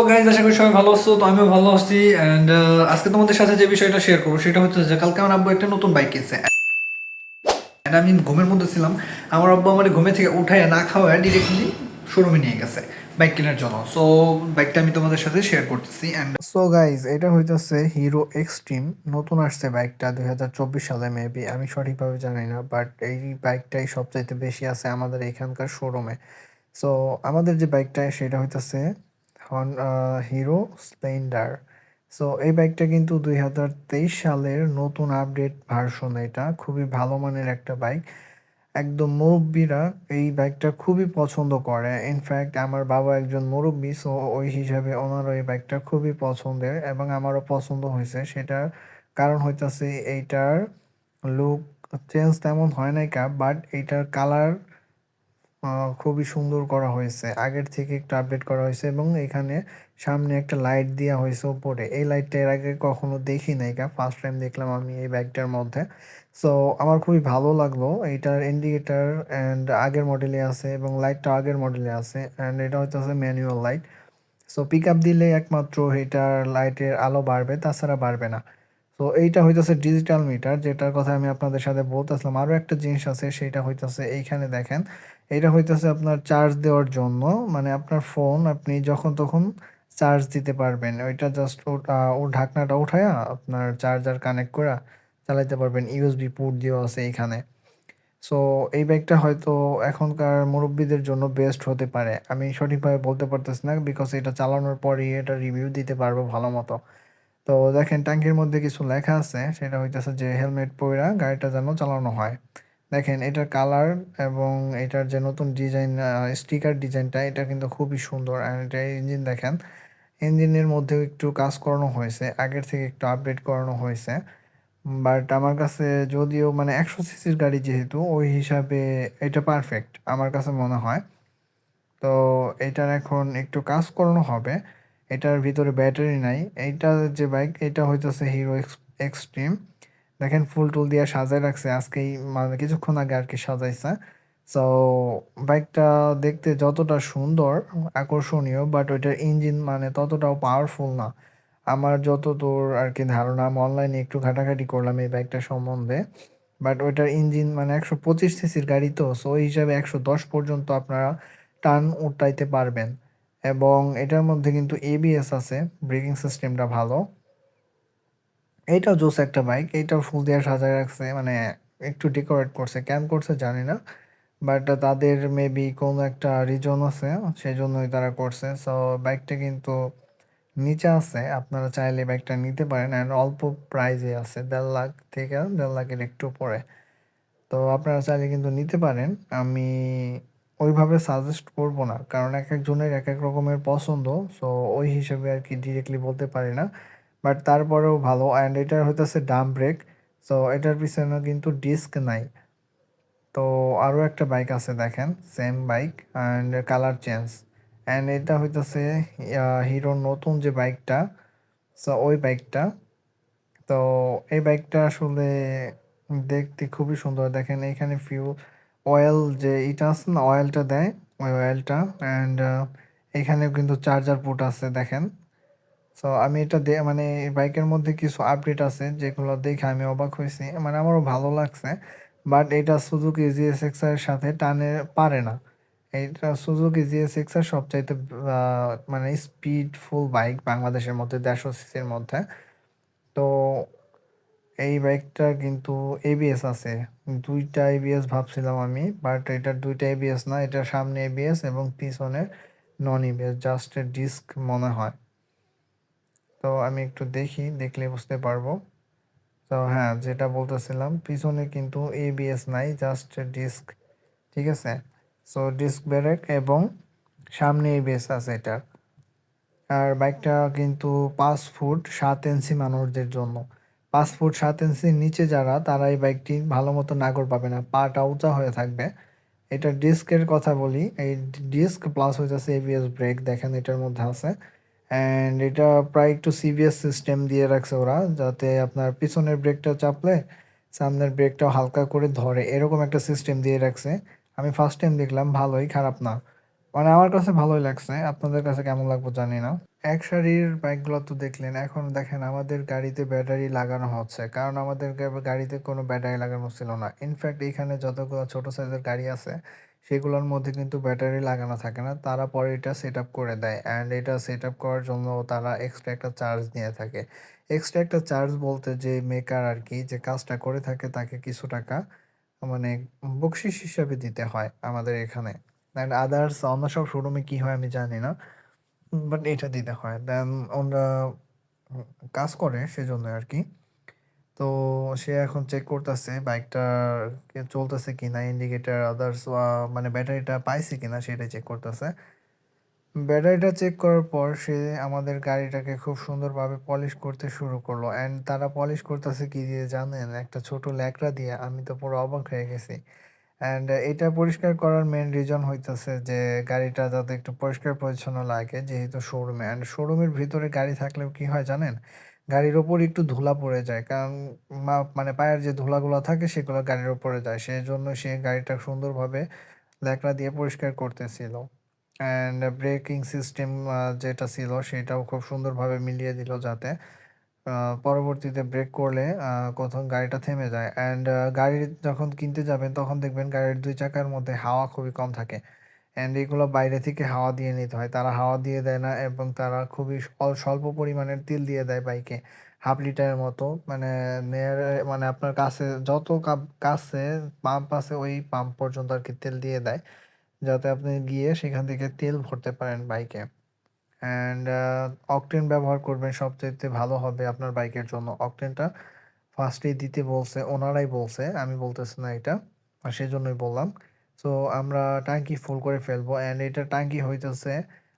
Guys, আশা করি সবাই ভালো আছো। তো আমিও ভালো আছি। অ্যান্ড আজকে তোমাদের সাথে যে বিষয়টা শেয়ার করবো সেটা হচ্ছে যে কালকে আমার আব্বু একটা নতুন বাইক কিনছে। And আমি ঘুমের মধ্যে ছিলাম। আমার আব্বু আমার ঘুমে থেকে উঠায় না খাওয়ায় ডিরেক্টলি শোরুমে নিয়ে গেছে বাইক কেনার জন্য। সো বাইকটা আমি তোমাদের সাথে শেয়ার করতেছি। অ্যান্ড সো গাইজ, এটা হইতেছে হিরো এক্সট্রিম। নতুন আসছে বাইকটা 2024 সালে মেবি, আমি সঠিকভাবে জানি না, বাট এই বাইকটাই সবচাইতে বেশি আছে আমাদের এখানকার শোরুমে। সো আমাদের যে বাইকটা সেটা হইতেছে হিরো স্প্লেন্ডার। সো এই বাইকটা কিন্তু 2023 সালের নতুন আপডেট ভার্সন। এটা খুবই ভালো মানের একটা বাইক। একদম মুরব্বীরা এই বাইকটা খুবই পছন্দ করে। ইনফ্যাক্ট আমার বাবা একজন মুরব্বী, সো ওই হিসাবে ওনারও এই বাইকটা খুবই পছন্দের এবং আমারও পছন্দ হয়েছে। সেটার কারণ হইতেছে এইটার লুক চেঞ্জ তেমন হয় নাই কা, বাট এইটার কালার খুবই সুন্দর করা হয়েছে। আগের থেকে একটু আপডেট করা হয়েছে এবং এখানে সামনে একটা লাইট দেওয়া হয়েছে উপরে। এই লাইটটা এর আগে কখনো দেখি নাই, ফার্স্ট টাইম দেখলাম আমি এই বাইকটার মধ্যে। সো আমার খুবই ভালো লাগলো। এইটার ইন্ডিকেটার অ্যান্ড আগের মডেলে আছে এবং লাইটটা আগের মডেলে আছে, অ্যান্ড এটা হচ্ছে manual light. So pick up দিলে একমাত্র এটার লাইটের আলো বাড়বে, তাছাড়া বাড়বে না। তো এইটা হইতেছে ডিজিটাল মিটার, যেটার কথা আমি আপনাদের সাথে বলতেছিলাম। আরও একটা জিনিস আছে, সেটা হইতেছে এইখানে দেখেন। এটা হইতেছে আপনার চার্জ দেওয়ার জন্য, মানে আপনার ফোন আপনি যখন তখন চার্জ দিতে পারবেন। ওইটা জাস্ট ওর ঢাকনাটা উঠায়া আপনার চার্জার কানেক্ট করা চালাইতে পারবেন। ইউএসবি পোর্ট দিয়েও আছে এইখানে। সো এই বাইকটা হয়তো এখনকার মুরব্বীদের জন্য বেস্ট হতে পারে। আমি সঠিকভাবে বলতে পারতেছি না, বিকজ এটা চালানোর পরই এটা রিভিউ দিতে পারবো ভালো মতো। তো দেখেন ট্যাঙ্কির মধ্যে কিছু লেখা আছে, সেটা হইতেছে যে হেলমেট পইরা গাড়িটা যেন চালানো হয়। দেখেন এটার কালার এবং এটার যে নতুন ডিজাইন, স্টিকার ডিজাইনটা, এটা কিন্তু খুবই সুন্দর। আর এটা ইঞ্জিন দেখেন, ইঞ্জিনের মধ্যেও একটু কাজ করানো হয়েছে, আগের থেকে একটু আপডেট করানো হয়েছে। বাট আমার কাছে যদিও মানে 100 সিসির গাড়ি যেহেতু, ওই হিসাবে এটা পারফেক্ট আমার কাছে মনে হয়। তো এটার এখন একটু কাজ করানো হবে। এটার ভিতরে ব্যাটারি নাই। এইটা যে বাইক, এটা হইতেছে হিরো এক্সট্রিম। দেখেন ফুল টুল দিয়ে সাজায় রাখছে, আজকেই মানে কিছুক্ষণ আগে আর কি সাজাইছে। সো বাইকটা দেখতে যতটা সুন্দর, আকর্ষণীয়, বাট ওইটার ইঞ্জিন মানে ততটাও পাওয়ারফুল না। আমার যতদূর আর কি ধারণা, আমি অনলাইনে একটু ঘাটাঘাটি করলাম এই বাইকটা সম্বন্ধে। বাট ওইটার ইঞ্জিন মানে 125 সিসির গাড়ি, তো সো ওই হিসাবে 110 পর্যন্ত আপনারা টান উঠাইতে পারবেন। এবং এটার মধ্যে কিন্তু এবিএস আছে, ব্রেকিং সিস্টেমটা ভালো। এইটাও জোস একটা বাইক। এইটাও ফুল দিয়ে সাজায় রাখছে, মানে একটু ডেকোরেট করছে, কেন করছে জানি না, বাট তাদের মেবি কোনো একটা রিজন আছে, সেই জন্যই তারা করছে। সো বাইকটা কিন্তু নিচে আছে, আপনারা চাইলে বাইকটা নিতে পারেন। অ্যান্ড অল্প প্রাইজে আছে, 1.5 লাখ থেকে 1.5 লাখের একটু পরে। তো আপনারা চাইলে কিন্তু নিতে পারেন। আমি ওইভাবে সাজেস্ট করব না, কারণ এক একজনের এক এক রকমের পছন্দ। সো ওই হিসেবে আর কি ডিরেক্টলি বলতে পারি না, বাট তারপরেও ভালো। অ্যান্ড এটার হইতেছে ডাম ব্রেক। সো এটার পিছনে কিন্তু ডিস্ক নাই। তো আরও একটা বাইক আছে দেখেন, same bike and colour change. And এটা হইতেছে হিরোর নতুন যে বাইকটা, সো ওই বাইকটা। তো এই বাইকটা আসলে দেখতে খুবই সুন্দর। দেখেন এখানে অয়েল যে এটা আছে না, অয়েলটা দেয়, ওই অয়েলটা। অ্যান্ড এখানেও কিন্তু চার্জার পোর্ট আছে দেখেন। সো আমি এটা মানে বাইকের মধ্যে কিছু আপডেট আছে যেগুলো দেখে আমি অবাক হয়েছি, মানে আমারও ভালো লাগছে। বাট এটা সুজুকি জিএসএক্স এর সাথে টানে পারে না। এইটা সুজুকি জিএসএক্স এর সবচাইতে মানে স্পিডফুল বাইক বাংলাদেশের মধ্যে, 150 সিসির মধ্যে। তো এই বাইকটা কিন্তু এবিএস আছে, দুইটা এবিএস ভাবছিলাম আমি, বাট এটার দুইটা এবিএস না, এটা সামনে এবিএস এবং পিছনে নন এবিএস, জাস্ট ডিস্ক মনে হয়। তো আমি একটু দেখি, দেখলে বুঝতে পারবো। তো হ্যাঁ, যেটা বলতেছিলাম, পিছনে কিন্তু এবিএস নাই, জাস্ট ডিস্ক। ঠিক আছে। সো ডিস্ক ব্রেক এবং সামনে এবিএস আছে এটার। আর বাইকটা কিন্তু 5 ফুট 7 ইঞ্চি মানুষদের জন্য। 5 ফুট 7 ইঞ্চির নিচে যারা, তারা এই বাইকটি ভালো মতো নাগর পাবে না, পাটা উঁচা হয়ে থাকবে। এটা ডিস্কের কথা বলি, এই ডিস্ক প্লাস হইতেছে এবিএস ব্রেক, দেখেন এটার মধ্যে আছে। অ্যান্ড এটা প্রায় একটু সিবিএস সিস্টেম দিয়ে রাখছে ওরা, যাতে আপনার পিছনের ব্রেকটা চাপলে সামনের ব্রেকটাও হালকা করে ধরে, এরকম একটা সিস্টেম দিয়ে রাখছে। আমি ফার্স্ট টাইম দেখলাম, ভালোই, খারাপ না। মানে আমার কাছে ভালোই লাগছে, আপনাদের কাছে কেমন লাগবে জানি না। এক সারির বাইকগুলো তো দেখলেন। এখন দেখেন আমাদের গাড়িতে ব্যাটারি লাগানো হচ্ছে। কারণ আমাদের গাড়িতে কোনো ব্যাটারি লাগানো ছিল না। ইনফ্যাক্ট এখানে যতগুলো ছোট সাইজের গাড়ি আছে, সেগুলোর মধ্যে কিন্তু ব্যাটারি লাগানো থাকে না। তারা পরে এটা সেটআপ করে দেয়। অ্যান্ড এটা সেটআপ করার জন্য তারা এক্সট্রা একটা চার্জ নিয়ে থাকে। এক্সট্রা একটা চার্জ বলতে যে মেকার আরকি যে কাজটা করে থাকে তাকে কিছু টাকা মানে বকশিশ হিসাবে দিতে হয় আমাদের এখানে। অ্যান্ড আদার্স অন্য সব শোরুমে কি হয় আমি জানি না। বাট এটা দিতে হয়। দেন ওরা উম কাজ করে সেজন্য আরকি। তো সে এখন চেক করতেছে বাইকটা চলতেছে কিনা, ইন্ডিকেটর আদার্স মানে ব্যাটারিটা পাইছে কিনা সেটাই চেক করতেছে। ব্যাটারিটা চেক করার পর সে আমাদের গাড়িটাকে খুব সুন্দরভাবে পলিশ করতে শুরু করলো। অ্যান্ড তারা পলিশ করতেছে কি দিয়ে জানেন? একটা ছোট ল্যাকড়া দিয়ে। আমি তো পুরো অবাক হয়ে গেছি। অ্যান্ড এটা পরিষ্কার করার মেইন রিজন হইতেছে যে গাড়িটা যাতে একটু পরিষ্কার পরিচ্ছন্ন লাগে যেহেতু শোরুমে। অ্যান্ড শোরুমের ভিতরে গাড়ি থাকলেও কি হয় জানেন? গাড়ির ওপর একটু ধুলা পড়ে যায়। কারণ মানে পায়ের যে ধুলাগুলা থাকে সেগুলো গাড়ির উপরে যায়। সেজন্য সে গাড়িটা সুন্দরভাবে ল্যাকড়া দিয়ে পরিষ্কার করতেছিল। অ্যান্ড ব্রেকিং সিস্টেম যেটা ছিল সেটাও খুব সুন্দরভাবে মিলিয়ে দিল যাতে আ পরবর্তীতে ব্রেক করলে কোথাও গাড়িটা থেমে যায়। অ্যান্ড গাড়ি যখন কিনতে যাবেন তখন দেখবেন গাড়ির ২ চাকার মধ্যে হাওয়া খুবই কম থাকে। অ্যান্ড এগুলো বাইরে থেকে হাওয়া দিয়ে নিতে হয়। তারা হাওয়া দিয়ে দেয় না এবং তারা খুবই স্বল্প পরিমাণের তেল দিয়ে দেয় বাইকে। ১/২ লিটারের মতো মানে মানে আপনার কাছে যত কাছে পাম্প আছে ওই পাম্প পর্যন্ত আরকি তেল দিয়ে দেয়। যাতে আপনি গিয়ে সেখান থেকে তেল ভরতে পারেন বাইকে। অ্যান্ড অকটেন ব্যবহার করবেন সবচাইতে ভালো হবে আপনার বাইকের জন্য। অকটেনটা ফার্স্টেই দিতে বলছে, ওনারাই বলছে, আমি বলতেছি না এটা। সেজন্যই বললাম। সো আমরা ট্যাঙ্কি ফুল করে ফেলবো অ্যান্ড এটার ট্যাঙ্কি হইতেছে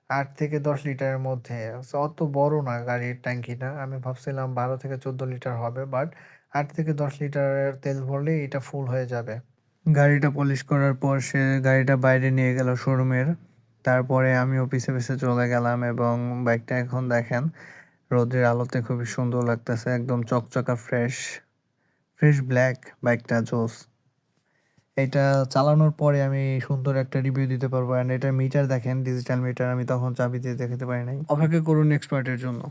৮ থেকে ১০ লিটারের মধ্যে। সো অত বড় না গাড়ির ট্যাঙ্কিটা। আমি ভাবছিলাম ১২ থেকে ১৪ লিটার হবে। বাট ৮ থেকে ১০ লিটারের তেল ভরলেই এটা ফুল হয়ে যাবে। গাড়িটা পলিশ করার পর সে গাড়িটা বাইরে নিয়ে গেল শোরুমের। তারপরে আমিও পিছে, পিছে চলে গেলাম এবং বাইকটা এখন দেখেন রোদের আলোতে খুবই সুন্দর লাগতেছে। একদম চকচকা ফ্রেশ, ফ্রেশ ব্ল্যাক বাইকটা জোস। এটা চালানোর পরে আমি সুন্দর একটা রিভিউ দিতে পারবো অ্যান্ড এটার মিটার দেখেন ডিজিটাল মিটার আমি তখন চাবি দিয়ে দেখাতে পারি নাই। অপেক্ষা করুন নেক্সট পার্টের জন্য।